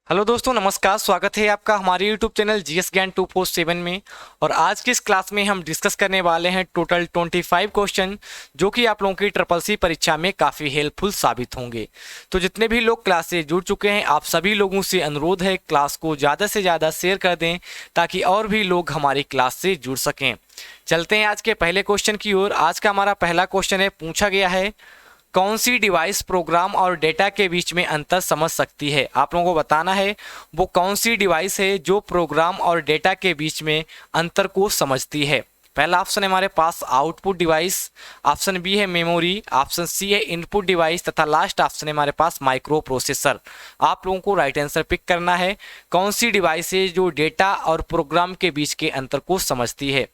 Hello दोस्तों, नमस्कार। स्वागत है आपका हमारे यूट्यूब चैनल जीएस ज्ञान 247 में। और आज की इस क्लास में हम डिस्कस करने वाले हैं टोटल 25 क्वेश्चन जो कि आप लोगों की ट्रिपल सी परीक्षा में काफ़ी हेल्पफुल साबित होंगे। तो जितने भी लोग क्लास से जुड़ चुके हैं, आप सभी लोगों से अनुरोध है क्लास को ज़्यादा से ज़्यादा शेयर कर दें ताकि और भी लोग हमारी क्लास से जुड़ सकें। चलते हैं आज के पहले क्वेश्चन की ओर। आज का हमारा पहला क्वेश्चन है, पूछा गया है कौन सी डिवाइस प्रोग्राम और डेटा के बीच में अंतर समझ सकती है। आप लोगों को बताना है वो कौन सी डिवाइस है जो प्रोग्राम और डेटा के बीच में अंतर को समझती है। पहला ऑप्शन है हमारे पास आउटपुट डिवाइस, ऑप्शन बी है मेमोरी, ऑप्शन सी है इनपुट डिवाइस तथा लास्ट ऑप्शन है हमारे पास माइक्रो प्रोसेसर। आप लोगों को राइट आंसर पिक करना है कौन सी डिवाइस है जो डेटा और प्रोग्राम के बीच के अंतर को समझती है।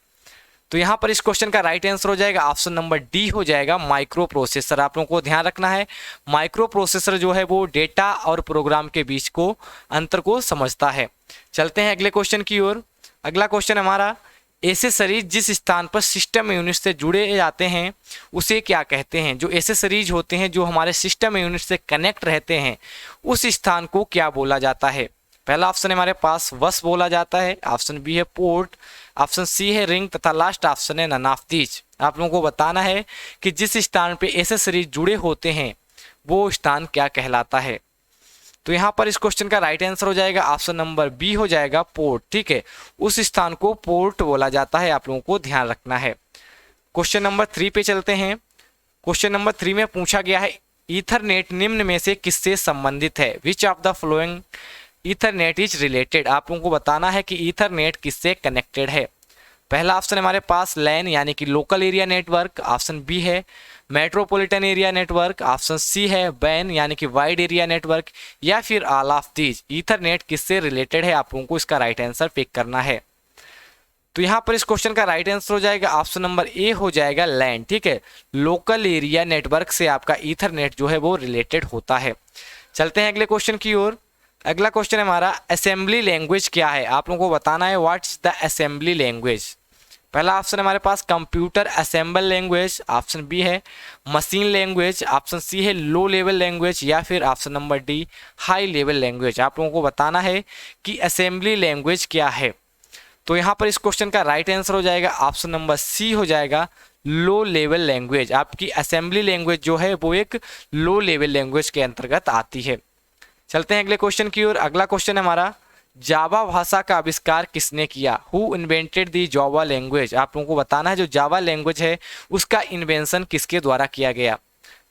तो यहाँ पर इस क्वेश्चन का राइट आंसर हो जाएगा ऑप्शन नंबर डी हो जाएगा माइक्रो प्रोसेसर। आप लोगों को ध्यान रखना है माइक्रो प्रोसेसर जो है वो डेटा और प्रोग्राम के बीच को अंतर को समझता है। चलते हैं अगले क्वेश्चन की ओर। अगला क्वेश्चन हमारा, एसेसरीज जिस स्थान पर सिस्टम यूनिट से जुड़े जाते हैं उसे क्या कहते हैं। जो एसेसरीज होते हैं जो हमारे सिस्टम यूनिट से कनेक्ट रहते हैं उस स्थान को क्या बोला जाता है। पहला ऑप्शन है हमारे पास बस बोला जाता है, ऑप्शन बी है पोर्ट, ऑप्शन सी है रिंग तथा लास्ट ऑप्शन है नन ऑफ दीज। आप लोगों को बताना है कि जिस स्थान पे एसेसरीज जुड़े होते हैं वो स्थान क्या कहलाता है। तो यहाँ पर इस क्वेश्चन का राइट आंसर हो जाएगा ऑप्शन नंबर बी हो जाएगा पोर्ट। ठीक है, उस स्थान को पोर्ट बोला जाता है, आप लोगों को ध्यान रखना है। क्वेश्चन नंबर 3 पे चलते हैं। क्वेश्चन नंबर 3 में पूछा गया है ईथरनेट निम्न में से किससे संबंधित है। Which of the following Ethernet is related. आप लोगों को बताना है कि ईथरनेट किससे कनेक्टेड है। पहला ऑप्शन हमारे पास लैन यानी कि local area network, option B है metropolitan area network, option C है वैन यानी कि वाइड एरिया नेटवर्क, या फिर ऑल ऑफ दीज। ईथरनेट किससे रिलेटेड है, आप लोगों को इसका राइट आंसर पिक करना है। तो यहाँ पर इस क्वेश्चन का राइट आंसर हो जाएगा ऑप्शन नंबर ए हो जाएगा लैन। ठीक है, लोकल एरिया नेटवर्क से आपका ईथरनेट जो है वो रिलेटेड होता है। चलते हैं अगले क्वेश्चन की ओर। अगला क्वेश्चन है हमारा असेंबली लैंग्वेज क्या है। आप लोगों को बताना है what is the assembly language. पहला ऑप्शन है हमारे पास computer assemble language, option B है मशीन लैंग्वेज, ऑप्शन सी है लो लेवल लैंग्वेज, या फिर option number D high level language. आप लोगों को बताना है कि असेंबली लैंग्वेज क्या है। तो यहाँ पर इस क्वेश्चन का राइट आंसर हो जाएगा ऑप्शन नंबर सी हो जाएगा लो लेवल लैंग्वेज। आपकी असेंबली लैंग्वेज जो है वो एक लो लेवल लैंग्वेज के अंतर्गत आती है। चलते हैं अगले क्वेश्चन की ओर। अगला क्वेश्चन है हमारा जावा भाषा का आविष्कार किसने किया। Who invented the Java language. आप लोगों को बताना है जो जावा लैंग्वेज है उसका इन्वेंशन किसके द्वारा किया गया।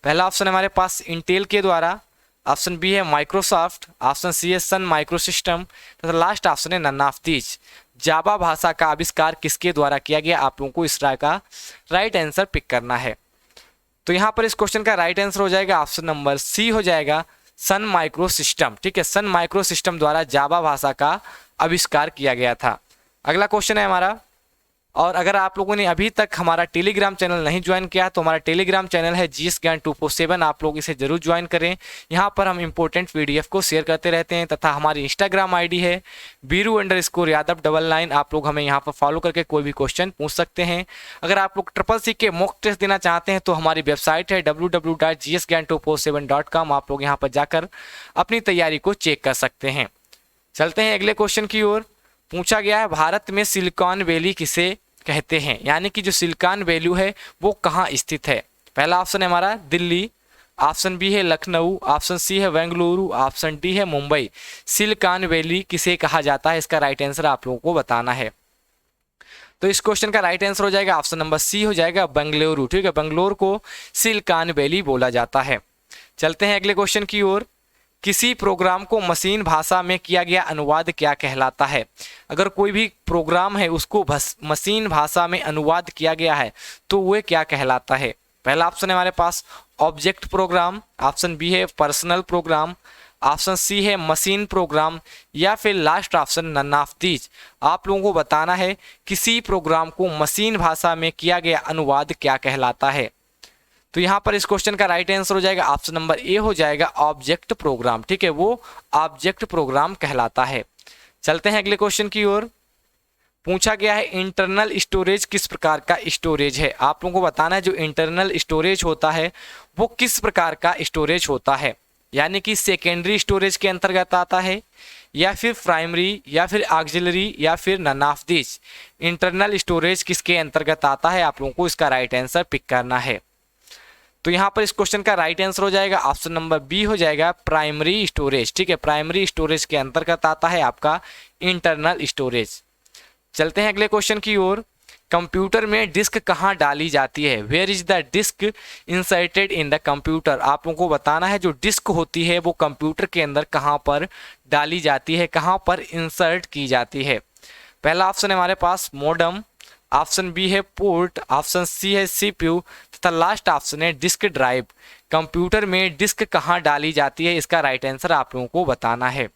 पहला ऑप्शन है हमारे पास इंटेल के द्वारा, ऑप्शन बी है माइक्रोसॉफ्ट, ऑप्शन सी है सन माइक्रो सिस्टम तथा लास्ट ऑप्शन है नन ऑफ दीज। जावा भाषा का आविष्कार किसके द्वारा किया गया, आप लोगों को इस का राइट आंसर पिक करना है। तो यहाँ पर इस क्वेश्चन का राइट आंसर हो जाएगा ऑप्शन नंबर सी हो जाएगा सन माइक्रो सिस्टम। ठीक है, सन माइक्रो सिस्टम द्वारा जावा भाषा का आविष्कार किया गया था। अगला क्वेश्चन है हमारा, और अगर आप लोगों ने अभी तक हमारा टेलीग्राम चैनल नहीं ज्वाइन किया तो हमारा टेलीग्राम चैनल है जीएस ज्ञान 247। आप लोग इसे जरूर ज्वाइन करें। यहाँ पर हम इंपॉर्टेंट पीडीएफ को शेयर करते रहते हैं तथा हमारी इंस्टाग्राम आईडी है बीरू_यादव99। आप लोग हमें यहाँ पर फॉलो करके कोई भी क्वेश्चन पूछ सकते हैं। अगर आप लोग ट्रिपल सी के मॉक टेस्ट देना चाहते हैं तो हमारी वेबसाइट है www.gsgyan247.com। आप लोग यहाँ पर जाकर अपनी तैयारी को चेक कर सकते हैं। चलते हैं अगले क्वेश्चन की ओर। पूछा गया है भारत में सिलिकॉन वैली किसे कहते हैं, यानी कि जो सिलिकॉन वैली है वो कहाँ स्थित है। पहला ऑप्शन है हमारा दिल्ली, ऑप्शन बी है लखनऊ, ऑप्शन सी है बेंगलुरु, ऑप्शन डी है मुंबई। सिलिकॉन वैली किसे कहा जाता है, इसका राइट आंसर आप लोगों को बताना है। तो इस क्वेश्चन का राइट आंसर हो जाएगा ऑप्शन नंबर सी हो जाएगा बेंगलुरु। ठीक है, बेंगलोर को सिलिकॉन वैली बोला जाता है। चलते हैं अगले क्वेश्चन की ओर। किसी प्रोग्राम को मशीन भाषा में किया गया अनुवाद क्या कहलाता है। अगर कोई भी प्रोग्राम है उसको मशीन भाषा में अनुवाद किया गया है तो वह क्या कहलाता है। पहला ऑप्शन है हमारे पास ऑब्जेक्ट प्रोग्राम, ऑप्शन बी है पर्सनल प्रोग्राम, ऑप्शन सी है मशीन प्रोग्राम, या फिर last option none of these. आप लोगों को बताना है किसी प्रोग्राम को मशीन भाषा में किया गया अनुवाद क्या कहलाता है। तो यहाँ पर इस क्वेश्चन का राइट आंसर हो जाएगा ऑप्शन नंबर ए हो जाएगा ऑब्जेक्ट प्रोग्राम। ठीक है, वो ऑब्जेक्ट प्रोग्राम कहलाता है। चलते हैं अगले क्वेश्चन की ओर। पूछा गया है इंटरनल स्टोरेज किस प्रकार का स्टोरेज है। आप लोगों को बताना है जो इंटरनल स्टोरेज होता है वो किस प्रकार का स्टोरेज होता है। यानी कि सेकेंडरी स्टोरेज के अंतर्गत आता है, या फिर प्राइमरी, या फिर ऑक्सिलरी, या फिर none of this. Internal storage किसके अंतर्गत आता है, आप लोगों को इसका राइट आंसर पिक करना है। तो यहाँ पर इस क्वेश्चन का राइट आंसर हो जाएगा ऑप्शन नंबर बी हो जाएगा प्राइमरी स्टोरेज। ठीक है, प्राइमरी स्टोरेज के अंतर्गत आता है आपका इंटरनल स्टोरेज। चलते हैं अगले क्वेश्चन की ओर। कंप्यूटर में डिस्क कहाँ डाली जाती है, where is the disk inserted in the computer. आप लोगों को बताना है जो डिस्क होती है वो कंप्यूटर के अंदर कहाँ पर डाली जाती है, कहाँ पर इंसर्ट की जाती है। पहला ऑप्शन है हमारे पास मॉडेम, ऑप्शन बी है पोर्ट, ऑप्शन सी है सीपीयू तथा लास्ट ऑप्शन है डिस्क ड्राइव। कंप्यूटर में डिस्क कहाँ डाली जाती है, इसका राइट आंसर आप लोगों को बताना है।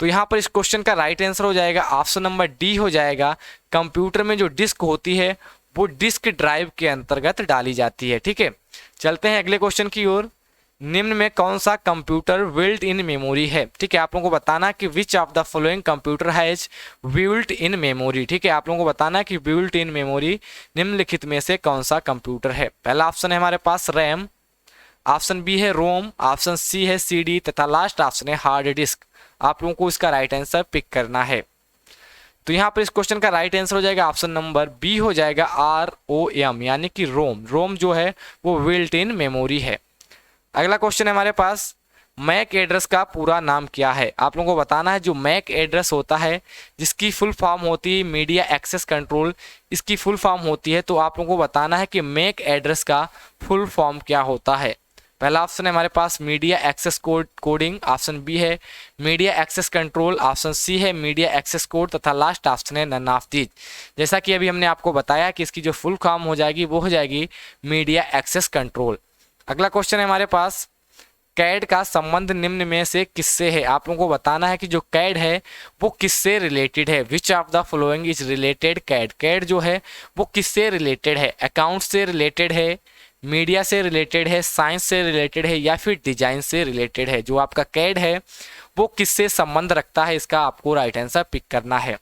तो यहाँ पर इस क्वेश्चन का राइट आंसर हो जाएगा ऑप्शन नंबर डी हो जाएगा। कंप्यूटर में जो डिस्क होती है वो डिस्क ड्राइव के अंतर्गत डाली जाती है। ठीक है, चलते हैं अगले क्वेश्चन की ओर। निम्न में कौन सा कंप्यूटर बिल्ट इन मेमोरी है। ठीक है, आप लोगों को बताना कि विच of the following computer has built in memory. ठीक है, आप लोगों को बताना कि बिल्ट इन मेमोरी निम्नलिखित में से कौन सा कंप्यूटर है। पहला ऑप्शन है हमारे पास रैम, ऑप्शन बी है रोम, ऑप्शन सी है सीडी तथा लास्ट ऑप्शन है हार्ड डिस्क। आप लोगों को इसका राइट आंसर पिक करना है। तो यहाँ पर इस क्वेश्चन का राइट आंसर हो जाएगा ऑप्शन नंबर बी हो जाएगा ROM, यानी कि रोम। रोम जो है वो बिल्ट इन मेमोरी है। अगला क्वेश्चन है हमारे पास, मैक एड्रेस का पूरा नाम क्या है। आप लोगों को बताना है जो मैक एड्रेस होता है जिसकी फुल फॉर्म होती है मीडिया एक्सेस कंट्रोल, इसकी फुल फॉर्म होती है। तो आप लोगों को बताना है कि मैक एड्रेस का फुल फॉर्म क्या होता है। पहला ऑप्शन है हमारे पास media access coding, option B है media access control, option C है मीडिया एक्सेस कोड तथा लास्ट ऑप्शन है नन ऑफ दीज। जैसा कि अभी हमने आपको बताया कि इसकी जो फुल फॉर्म हो जाएगी वो हो जाएगी मीडिया एक्सेस कंट्रोल। अगला क्वेश्चन है हमारे पास, कैड का संबंध निम्न में से किससे है। आप लोगों को बताना है कि जो कैड है वो किससे रिलेटेड है। Which of the following is related CAD. CAD जो है वो किससे रिलेटेड है, अकाउंट से रिलेटेड है, मीडिया से रिलेटेड है, साइंस से रिलेटेड है, या फिर डिजाइन से रिलेटेड है। जो आपका कैड है वो किससे संबंध रखता है, इसका आपको राइट आंसर पिक करना है।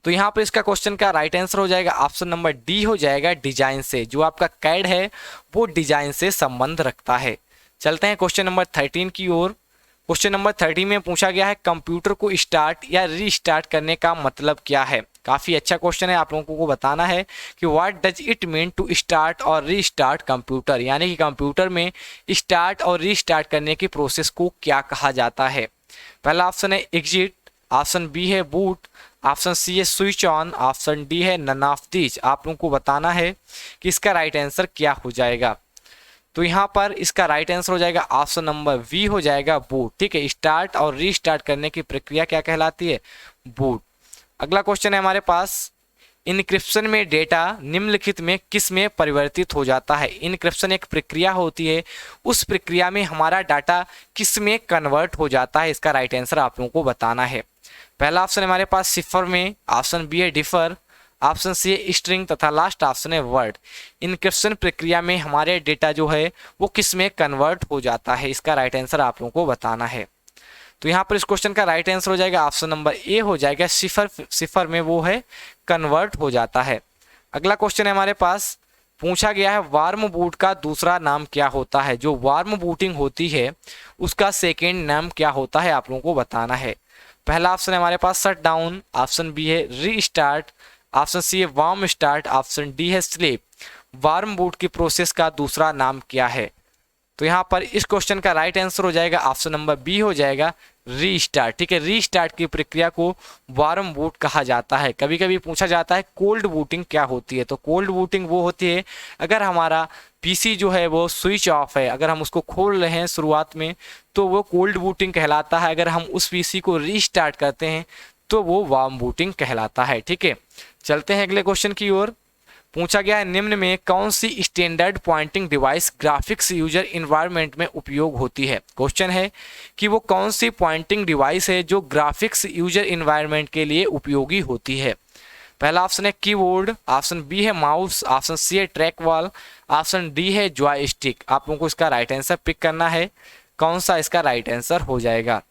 तो यहाँ पर इसका क्वेश्चन का राइट आंसर हो जाएगा ऑप्शन नंबर डी हो जाएगा डिजाइन से। जो आपका कैड है वो डिजाइन से संबंध रखता है। चलते हैं क्वेश्चन नंबर 13 की ओर। क्वेश्चन नंबर 30 में पूछा गया है कंप्यूटर को स्टार्ट या रीस्टार्ट करने का मतलब क्या है। काफ़ी अच्छा क्वेश्चन है। आप लोगों को बताना है कि what does it mean to start और रीस्टार्ट कंप्यूटर, यानी कि कंप्यूटर में स्टार्ट और रीस्टार्ट करने की प्रोसेस को क्या कहा जाता है। पहला ऑप्शन है एग्जिट, ऑप्शन बी है बूट, ऑप्शन सी है स्विच ऑन, ऑप्शन डी है नन ऑफ दीज। आप लोगों को बताना है कि इसका राइट आंसर क्या हो जाएगा। तो यहाँ पर इसका राइट आंसर हो जाएगा ऑप्शन नंबर वी हो जाएगा बूट। ठीक है, स्टार्ट और रीस्टार्ट करने की प्रक्रिया क्या कहलाती है, बूट। अगला क्वेश्चन है हमारे पास, इनक्रिप्शन में डेटा निम्नलिखित में किस में परिवर्तित हो जाता है। इनक्रिप्शन एक प्रक्रिया होती है, उस प्रक्रिया में हमारा डाटा किस में कन्वर्ट हो जाता है, इसका राइट आंसर आप लोगों को बताना है। पहला ऑप्शन है हमारे पास सिफर में, ऑप्शन बी है डिफर, ऑप्शन सी है स्ट्रिंग तथा लास्ट ऑप्शन है वर्ड। इनक्रिप्शन प्रक्रिया में हमारे डेटा जो है वो किस में कन्वर्ट हो जाता है, इसका राइट आंसर आप लोगों को बताना है। तो यहाँ पर इस क्वेश्चन का राइट आंसर हो जाएगा ऑप्शन नंबर ए हो जाएगा सिफर में वो है कन्वर्ट हो जाता है। अगला क्वेश्चन है हमारे पास, पूछा गया है वार्म बूट का दूसरा नाम क्या होता है। जो वार्म बूटिंग होती है उसका सेकेंड नाम क्या होता है, आप लोगों को बताना है। पहला ऑप्शन है हमारे पास शट डाउन, ऑप्शन बी है रीस्टार्ट, ऑप्शन सी है वार्म स्टार्ट, ऑप्शन डी है स्लीप। वार्म बूट की प्रोसेस का दूसरा नाम क्या है। तो यहाँ पर इस क्वेश्चन का राइट आंसर हो जाएगा ऑप्शन नंबर बी हो जाएगा रीस्टार्ट। ठीक है, रीस्टार्ट की प्रक्रिया को वार्म बूट कहा जाता है। कभी कभी पूछा जाता है कोल्ड बूटिंग क्या होती है। तो कोल्ड बूटिंग वो होती है अगर हमारा पीसी जो है वो स्विच ऑफ है, अगर हम उसको खोल रहे हैं शुरुआत में तो वो कोल्ड बूटिंग कहलाता है। अगर हम उस पीसी को रीस्टार्ट करते हैं तो वो वार्म बूटिंग कहलाता है। ठीक है, चलते हैं अगले क्वेश्चन की ओर। पूछा गया है निम्न में कौन सी standard pointing device graphics user environment में उपयोग होती है। क्वेश्चन है कि वो कौन सी पॉइंटिंग डिवाइस है जो ग्राफिक्स यूजर इन्वायरमेंट के लिए उपयोगी होती है। पहला ऑप्शन है कीबोर्ड, ऑप्शन बी है माउस, ऑप्शन सी है ट्रैक बॉल, ऑप्शन डी है जॉयस्टिक। आप लोगों को इसका राइट आंसर पिक करना है, कौन सा इसका राइट आंसर हो जाएगा।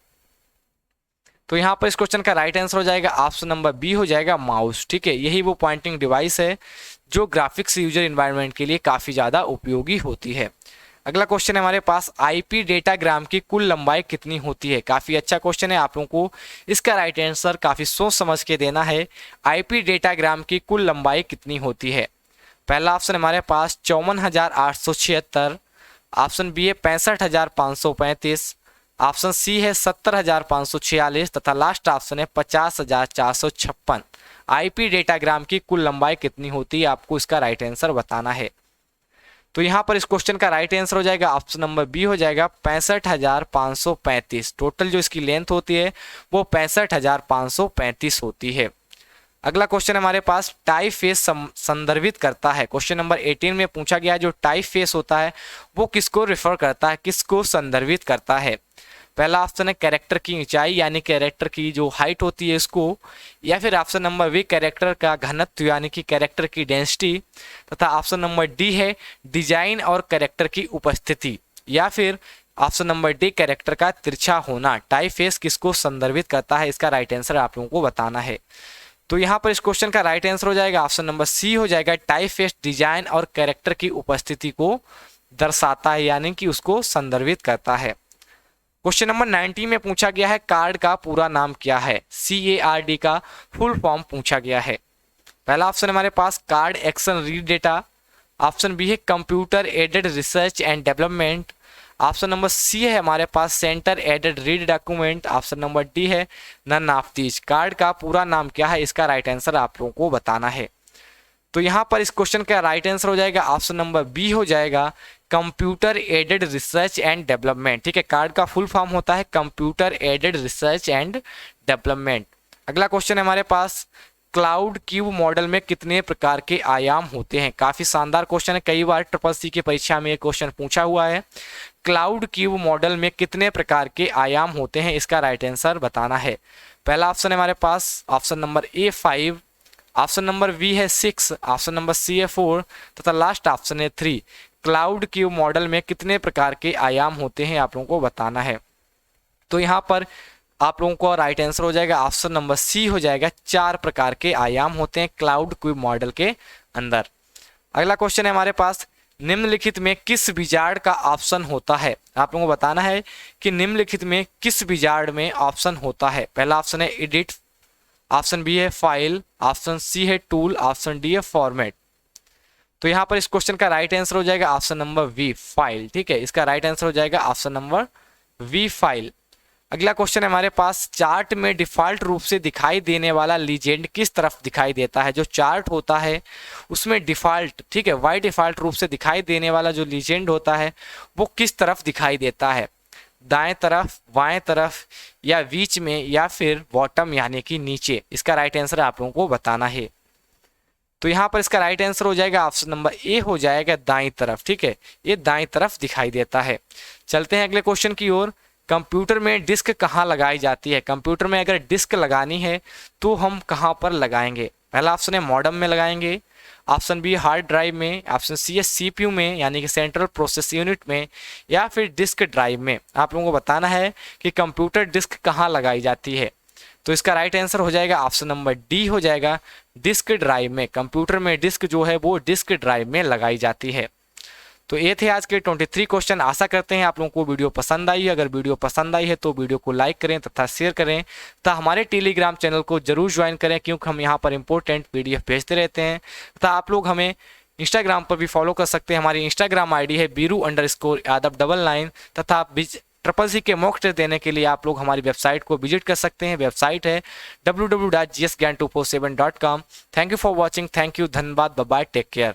तो यहाँ पर इस क्वेश्चन का राइट आंसर हो जाएगा ऑप्शन नंबर बी हो जाएगा माउस। ठीक है, यही वो पॉइंटिंग डिवाइस है जो ग्राफिक्स यूजर इन्वायरमेंट के लिए काफ़ी ज़्यादा उपयोगी होती है। अगला क्वेश्चन है हमारे पास, आईपी डेटाग्राम की कुल लंबाई कितनी होती है। काफी अच्छा क्वेश्चन है, आप लोगों को इसका राइट आंसर काफी सोच समझ के देना है। आईपी डेटाग्राम की कुल लंबाई कितनी होती है। पहला ऑप्शन हमारे पास 54,876, ऑप्शन बी है 65,535, ऑप्शन सी है 70,546 तथा लास्ट ऑप्शन है 50,456। आईपी डेटाग्राम की कुल लंबाई कितनी होती है, आपको इसका राइट आंसर बताना है। तो यहाँ पर इस क्वेश्चन का राइट आंसर हो जाएगा ऑप्शन नंबर बी हो जाएगा 65,535। टोटल जो इसकी लेंथ होती है वो 65,535 होती है। अगला क्वेश्चन हमारे पास टाइप फेस संदर्भित करता है। क्वेश्चन नंबर 18 में पूछा गया है जो टाइप फेस होता है वो किसको रेफर करता है, किसको संदर्भित करता है। पहला ऑप्शन है कैरेक्टर की ऊंचाई यानी कैरेक्टर की जो हाइट होती है इसको, या फिर ऑप्शन नंबर बी कैरेक्टर का घनत्व यानी कि कैरेक्टर की डेंसिटी, तथा ऑप्शन नंबर डी है डिजाइन और कैरेक्टर की उपस्थिति, या फिर ऑप्शन नंबर डी कैरेक्टर का तिरछा होना। टाइप फेस किसको संदर्भित करता है, इसका राइट आंसर आप लोगों को बताना है। तो यहाँ पर इस क्वेश्चन का राइट आंसर हो जाएगा ऑप्शन नंबर सी हो जाएगा, टाइप फेस डिजाइन और कैरेक्टर की उपस्थिति को दर्शाता है यानी कि उसको संदर्भित करता है। क्वेश्चन नंबर 90 में पूछा गया है कार्ड का पूरा नाम क्या है। CARD का फुल फॉर्म पूछा गया है। पहला ऑप्शन हमारे पास card action read data, option B है computer aided research and development, option number C है हमारे पास centre aided read document, option number D है नन ऑफ दीज। कार्ड का पूरा नाम क्या है, इसका राइट आंसर आप लोगों को बताना है। तो यहाँ पर इस क्वेश्चन का राइट आंसर हो जाएगा ऑप्शन नंबर बी हो जाएगा computer aided research and development. ठीक है, कार्ड का फुल फॉर्म होता है computer aided research and development. अगला क्वेश्चन है हमारे पास क्लाउड क्यूब मॉडल में कितने प्रकार के आयाम होते हैं। काफी शानदार क्वेश्चन है, कई बार CCC की परीक्षा में ये क्वेश्चन पूछा हुआ है। क्लाउड क्यूब मॉडल में कितने प्रकार के आयाम होते हैं, इसका राइट आंसर बताना है। पहला ऑप्शन है हमारे पास option number A 5, option number B है 6, ऑप्शन नंबर सी है 4 तथा लास्ट ऑप्शन है 3। क्लाउड क्यूब मॉडल में कितने प्रकार के आयाम होते हैं आप लोगों को बताना है। तो यहाँ पर आप लोगों को राइट आंसर हो जाएगा ऑप्शन नंबर सी हो जाएगा, 4 प्रकार के आयाम होते हैं क्लाउड क्यूब मॉडल के अंदर। अगला क्वेश्चन है हमारे पास निम्नलिखित में किस विजार्ड का ऑप्शन होता है। आप लोगों को बताना है कि निम्नलिखित में किस विजार्ड में ऑप्शन होता है। पहला ऑप्शन है एडिट, ऑप्शन बी है फाइल, ऑप्शन सी है टूल, ऑप्शन डी है फॉर्मेट। तो यहाँ पर इस क्वेश्चन का राइट आंसर हो जाएगा ऑप्शन नंबर वी फाइल। ठीक है, इसका राइट आंसर हो जाएगा ऑप्शन नंबर वी फाइल। अगला क्वेश्चन है हमारे पास चार्ट में डिफॉल्ट रूप से दिखाई देने वाला लीजेंड किस तरफ दिखाई देता है। जो चार्ट होता है उसमें डिफॉल्ट, ठीक है, बाय डिफॉल्ट रूप से दिखाई देने वाला जो लीजेंड होता है वो किस तरफ दिखाई देता है, दाएं तरफ, बाएं तरफ, या बीच में, या फिर बॉटम यानी कि नीचे। इसका राइट आंसर आप लोगों को बताना है। तो यहाँ पर इसका राइट आंसर हो जाएगा ऑप्शन नंबर ए हो जाएगा दाईं तरफ। ठीक है, ये दाईं तरफ दिखाई देता है। चलते हैं अगले क्वेश्चन की ओर। कंप्यूटर में डिस्क कहाँ लगाई जाती है। कंप्यूटर में अगर डिस्क लगानी है तो हम कहाँ पर लगाएंगे। पहला ऑप्शन है मॉडम में लगाएंगे, ऑप्शन बी हार्ड ड्राइव में, ऑप्शन सी है CPU में यानी कि सेंट्रल प्रोसेस यूनिट में, या फिर डिस्क ड्राइव में। आप लोगों को बताना है कि कंप्यूटर डिस्क कहाँ लगाई जाती है। तो इसका राइट आंसर हो जाएगा ऑप्शन नंबर डी हो जाएगा डिस्क ड्राइव में। कंप्यूटर में डिस्क जो है वो डिस्क ड्राइव में लगाई जाती है। तो ये थे आज के 23 क्वेश्चन। आशा करते हैं आप लोगों को वीडियो पसंद आई है। अगर वीडियो पसंद आई है तो वीडियो को लाइक करें तथा शेयर करें तथा हमारे टेलीग्राम चैनल को जरूर ज्वाइन करें, क्योंकि हम यहाँ पर इंपॉर्टेंट PDF भेजते रहते हैं। तथा आप लोग हमें इंस्टाग्राम पर भी फॉलो कर सकते हैं। हमारी इंस्टाग्राम ID है biru_yadav99 तथा CCC के मॉक टेस्ट देने के लिए आप लोग हमारी वेबसाइट को विजिट कर सकते हैं। वेबसाइट है www.gsgan247.com। Thank you for watching, thank you, धन्यवाद, बाय बाय, टेक केयर।